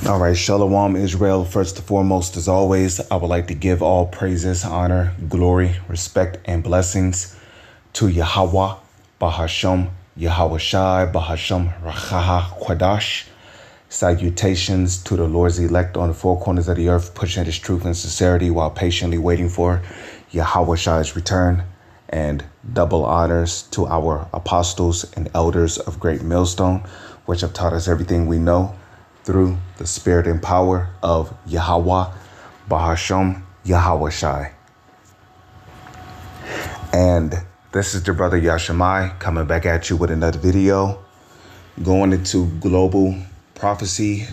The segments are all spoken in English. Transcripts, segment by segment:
All right, Shalom Israel. First and foremost, as always, I would like to give all praises, honor, glory, respect, and blessings to Yahweh, Bahasham, Yahweh Shai, Bahasham, Rachaha, Quadash. Salutations to the Lord's elect on the four corners of the earth, pushing his truth and sincerity while patiently waiting for Yahweh Shai's return. And double honors to our apostles and elders of Great Millstone, which have taught us everything we know through the spirit and power of Yahweh, Bahasham, Yahweh Shai. And this is your brother Yashamai coming back at you with another video, going into global prophecy,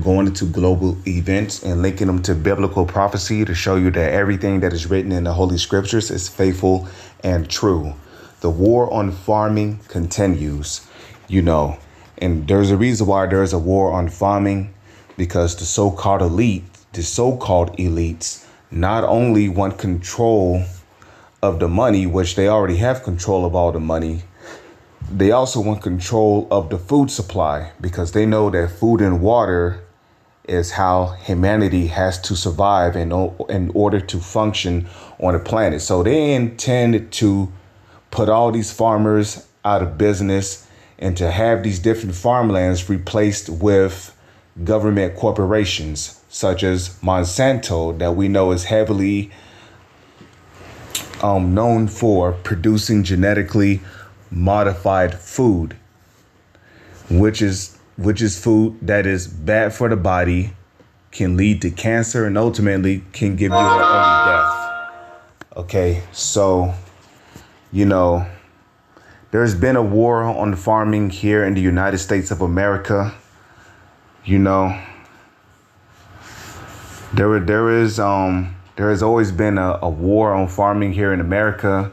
going into global events and linking them to biblical prophecy to show you that everything that is written in the Holy Scriptures is faithful and true. The war on farming continues, and there's a reason why there's a war on farming, because the so-called elites not only want control of the money, which they already have control of all the money, they also want control of the food supply, because they know that food and water is how humanity has to survive in order to function on the planet. So they intend to put all these farmers out of business and to have these different farmlands replaced with government corporations such as Monsanto, that we know is heavily known for producing genetically modified food, which is food that is bad for the body, can lead to cancer, and ultimately can give you an early death. Okay, so there's been a war on farming here in the United States of America. There has always been a war on farming here in America.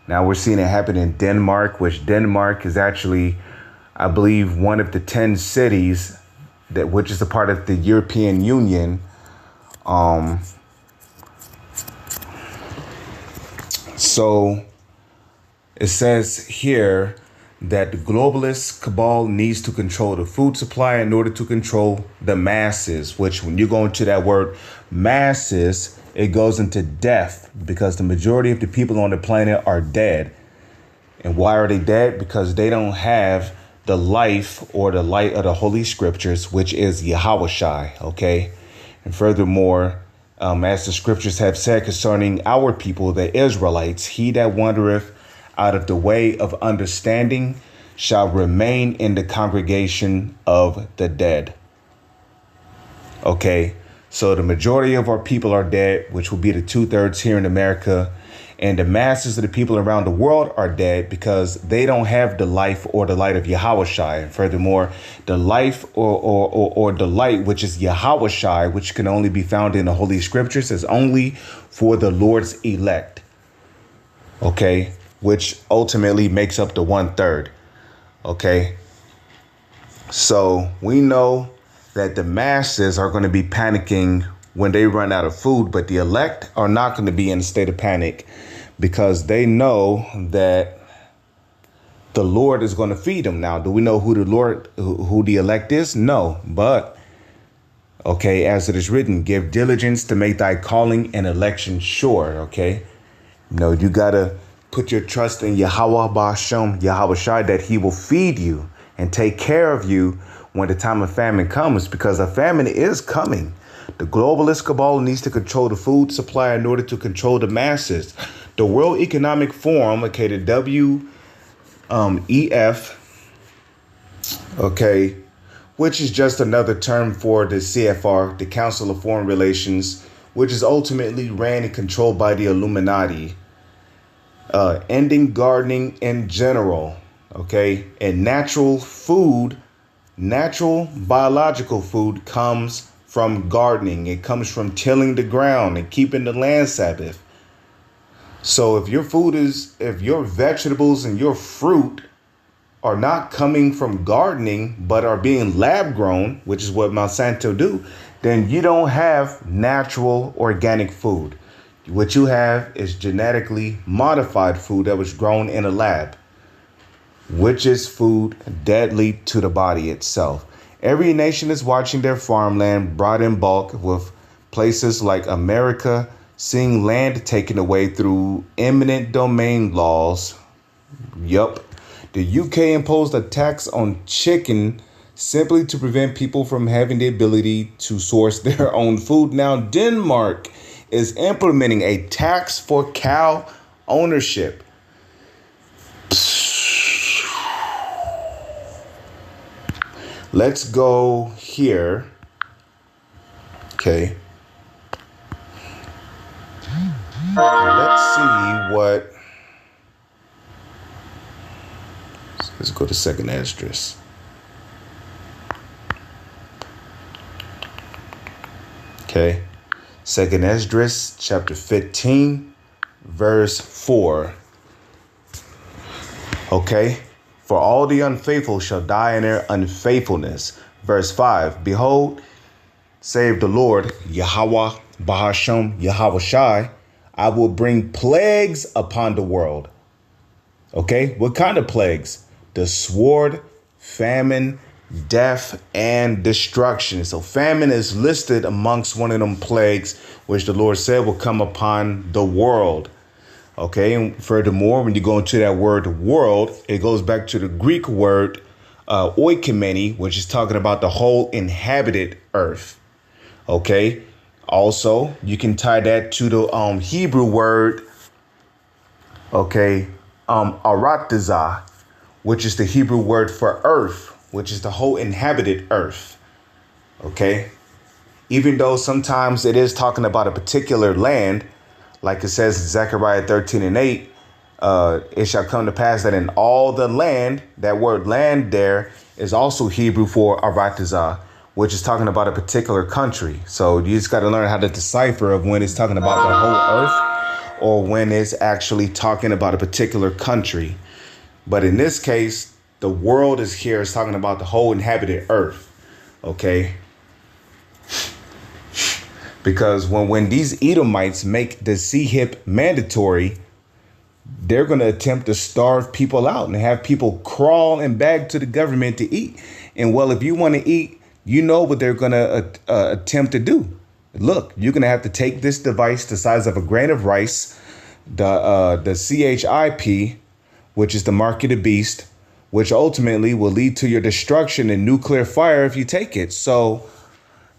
Now we're seeing it happen in Denmark, which Denmark is actually, I believe, one of the 10 cities which is a part of the European Union. So it says here that the globalist cabal needs to control the food supply in order to control the masses, which when you go into that word masses, it goes into death, because the majority of the people on the planet are dead. And why are they dead? Because they don't have the life or the light of the Holy Scriptures, which is Yahweh Shai, okay? And furthermore, as the Scriptures have said concerning our people, the Israelites, he that wandereth out of the way of understanding shall remain in the congregation of the dead. Okay, so the majority of our people are dead, which will be the 2/3 here in America. And the masses of the people around the world are dead because they don't have the life or the light of Yahweh Shai. And furthermore, the life or the light, which is Yahweh Shai, which can only be found in the Holy Scriptures, is only for the Lord's elect. Okay, which ultimately makes up the 1/3. Okay, so we know that the masses are going to be panicking when they run out of food, but the elect are not going to be in a state of panic, because they know that the Lord is going to feed them. Now, do we know who the elect is? No, but okay, as it is written, give diligence to make thy calling and election sure. Okay, you gotta put your trust in Yahweh Ba'ashem, Yahweh Shai, that he will feed you and take care of you when the time of famine comes, because a famine is coming. The globalist cabal needs to control the food supply in order to control the masses. The World Economic Forum, okay, the WEF, okay, which is just another term for the CFR, the Council of Foreign Relations, which is ultimately ran and controlled by the Illuminati. Ending gardening in general, okay? And natural biological food comes from gardening. It comes from tilling the ground and keeping the land Sabbath. So if your vegetables and your fruit are not coming from gardening, but are being lab grown, which is what Monsanto do, then you don't have natural organic food. What you have is genetically modified food that was grown in a lab, which is food deadly to the body itself. Every nation is watching their farmland brought in bulk, with places like America seeing land taken away through eminent domain laws. Yup. The UK imposed a tax on chicken simply to prevent people from having the ability to source their own food. Now, Denmark is implementing a tax for cow ownership. Let's go here. Okay. Let's see what. Let's go to second Esdras. Okay. Second Esdras, chapter 15, verse 4. Okay. For all the unfaithful shall die in their unfaithfulness. Verse 5. Behold, save the Lord, Yahweh, Bahashem, Yahweh Shai, I will bring plagues upon the world. Okay. What kind of plagues? The sword, famine, death, and destruction. So famine is listed amongst one of them plagues, which the Lord said will come upon the world. Okay. And furthermore, when you go into that word world, it goes back to the Greek word oikomene, which is talking about the whole inhabited earth. Okay. Also, you can tie that to the Hebrew word, okay, aratazah, which is the Hebrew word for earth, which is the whole inhabited earth. Okay. Even though sometimes it is talking about a particular land, like it says in Zechariah 13:8, it shall come to pass that in all the land, that word land there is also Hebrew for aratazah, which is talking about a particular country. So you just got to learn how to decipher of when it's talking about the whole earth or when it's actually talking about a particular country. But in this case, the world is here. It's talking about the whole inhabited earth. Okay. Because when these Edomites make the CHIP mandatory, they're going to attempt to starve people out and have people crawl and beg to the government to eat. And well, if you want to eat, you know what they're going to attempt to do. Look, you're going to have to take this device the size of a grain of rice, the CHIP, which is the mark of the beast, which ultimately will lead to your destruction and nuclear fire if you take it. So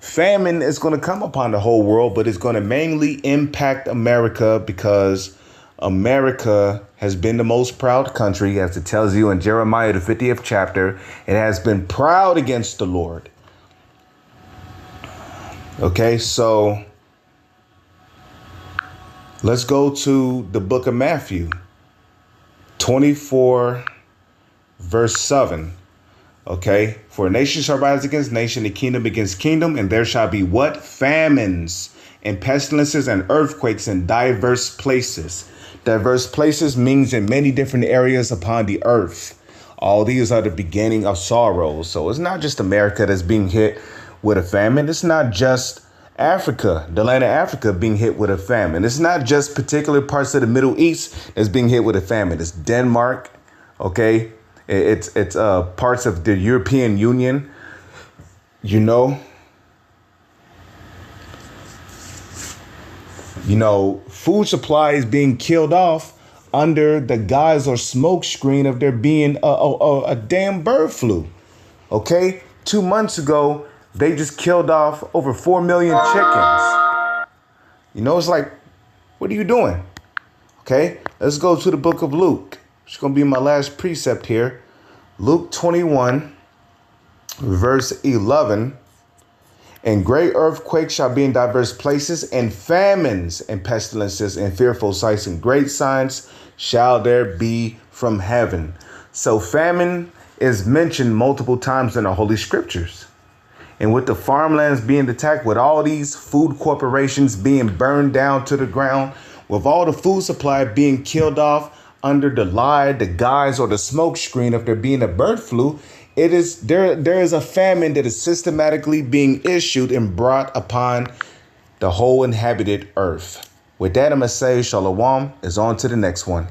famine is going to come upon the whole world, but it's going to mainly impact America because America has been the most proud country, as it tells you in Jeremiah, the 50th chapter. It has been proud against the Lord. Okay, so let's go to the book of Matthew 24, verse 7. Okay, for nation shall rise against nation, and kingdom against kingdom, and there shall be what? Famines and pestilences and earthquakes in diverse places. Diverse places means in many different areas upon the earth. All these are the beginning of sorrows. So it's not just America that's being hit with a famine. It's not just Africa, the land of Africa, being hit with a famine. It's not just particular parts of the Middle East that's being hit with a famine. It's Denmark. Okay. It's parts of the European Union, you know, food supply is being killed off under the guise or smoke screen of there being a damn bird flu. OK, 2 months ago, they just killed off over 4 million chickens. It's like, what are you doing? OK, let's go to the book of Luke. It's going to be my last precept here. Luke 21, verse 11. And great earthquakes shall be in diverse places, and famines and pestilences and fearful sights and great signs shall there be from heaven. So famine is mentioned multiple times in the Holy Scriptures. And with the farmlands being attacked, with all these food corporations being burned down to the ground, with all the food supply being killed off under the lie, the guise, or the smoke screen of there being a bird flu, there is a famine that is systematically being issued and brought upon the whole inhabited earth. With that, I'm going to say shalom is on to the next one.